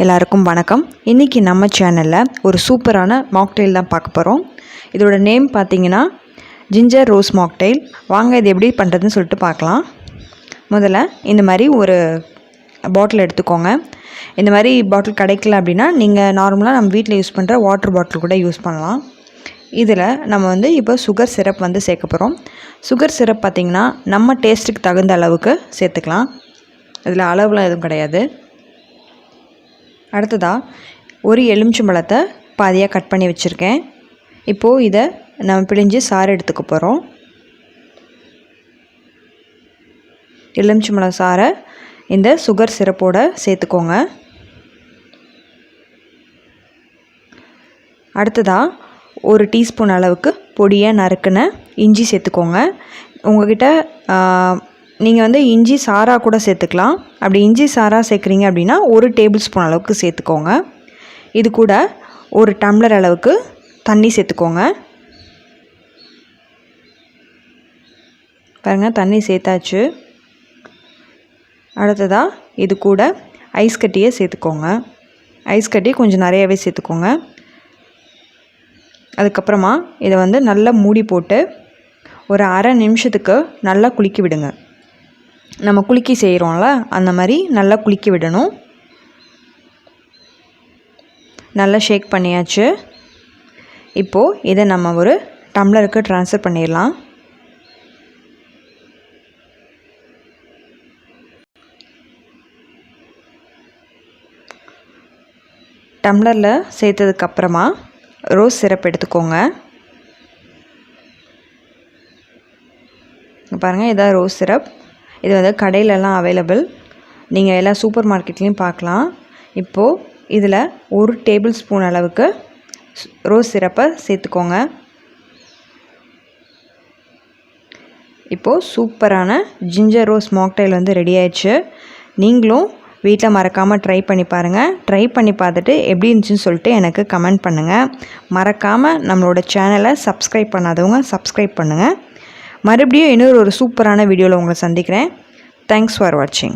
எல்லாருக்கும் வணக்கம். இன்றைக்கி நம்ம சேனலில் ஒரு சூப்பரான மாக்டெயில் தான் பார்க்க போகிறோம். இதோட நேம் பார்த்தீங்கன்னா ஜிஞ்சர் ரோஸ் மாக்டெயில். வாங்க இது எப்படி பண்ணுறதுன்னு சொல்லிட்டு பார்க்கலாம். முதல்ல இந்த மாதிரி ஒரு பாட்டில் எடுத்துக்கோங்க. இந்த மாதிரி பாட்டில் கிடைக்கல அப்படின்னா நீங்கள் நார்மலாக நம்ம வீட்டில் யூஸ் பண்ணுற வாட்டர் பாட்டில் கூட யூஸ் பண்ணலாம். இதில் நம்ம இப்போ சுகர் சிரப் சேர்க்க போகிறோம். சுகர் சிரப் பார்த்திங்கன்னா நம்ம டேஸ்ட்டுக்கு தகுந்த அளவுக்கு சேர்த்துக்கலாம். இதில் அளவுலாம் எதுவும் கிடையாது. அடுத்ததாக ஒரு எலுமிச்சம்பழத்தை பாதியாக கட் பண்ணி வச்சுருக்கேன். இப்போது இதை நம்ம பிழிஞ்சு சாறு எடுத்துக்க போகிறோம். எலுமிச்சம்பழம் சாறை இந்த சுகர் சிரப்போடு சேர்த்துக்கோங்க. அடுத்ததாக ஒரு டீஸ்பூன் அளவுக்கு பொடியாக நறுக்குன இஞ்சி சேர்த்துக்கோங்க. உங்கள்கிட்ட நீங்கள் இஞ்சி சாரா கூட சேர்த்துக்கலாம். அப்படி இஞ்சி சாரா சேர்க்குறீங்க அப்படின்னா ஒரு டேபிள் ஸ்பூன் அளவுக்கு சேர்த்துக்கோங்க. இது கூட ஒரு டம்ளர் அளவுக்கு தண்ணி சேர்த்துக்கோங்க. பாருங்கள், தண்ணி சேர்த்தாச்சு. அடுத்ததாக இது கூட ஐஸ் கட்டியை சேர்த்துக்கோங்க. ஐஸ் கட்டி கொஞ்சம் நிறையவே சேர்த்துக்கோங்க. அதுக்கப்புறமா இதை நல்லா மூடி போட்டு ஒரு அரை நிமிஷத்துக்கு நல்லா குலுக்கி விடுங்க. நம்ம குலுக்கி செய்கிறோம்ல, அந்த மாதிரி நல்லா குலுக்கி விடணும். நல்லா ஷேக் பண்ணியாச்சு. இப்போது இதை நம்ம ஒரு டம்ளருக்கு ட்ரான்ஸ்ஃபர் பண்ணிடலாம். டம்ளரில் சேர்த்ததுக்கப்புறமா ரோஸ் சிரப் எடுத்துக்கோங்க. பாருங்கள், இதான் ரோஸ் சிரப். இது கடையிலலாம் அவைலபிள். நீங்கள் எல்லா சூப்பர் மார்க்கெட்லேயும் பார்க்கலாம். இப்போது இதில் ஒரு டேபிள் ஸ்பூன் அளவுக்கு ரோஸ் சிரப்பை சேர்த்துக்கோங்க. இப்போது சூப்பரான ஜிஞ்சர் ரோஸ் மாக்டெயில் ரெடி ஆயிடுச்சு. நீங்களும் வீட்டில் மறக்காமல் ட்ரை பண்ணி பாருங்கள். ட்ரை பண்ணி பார்த்துட்டு எப்படி இருந்துச்சுன்னு சொல்லிட்டு எனக்கு கமெண்ட் பண்ணுங்கள். மறக்காமல் நம்மளோட சேனலை சப்ஸ்கிரைப் பண்ணாதவங்க சப்ஸ்கிரைப் பண்ணுங்கள். மறுபடியும் இன்னொரு சூப்பரான வீடியோவில் உங்களை சந்திக்கிறேன். தேங்க்ஸ் ஃபார் வாட்சிங்.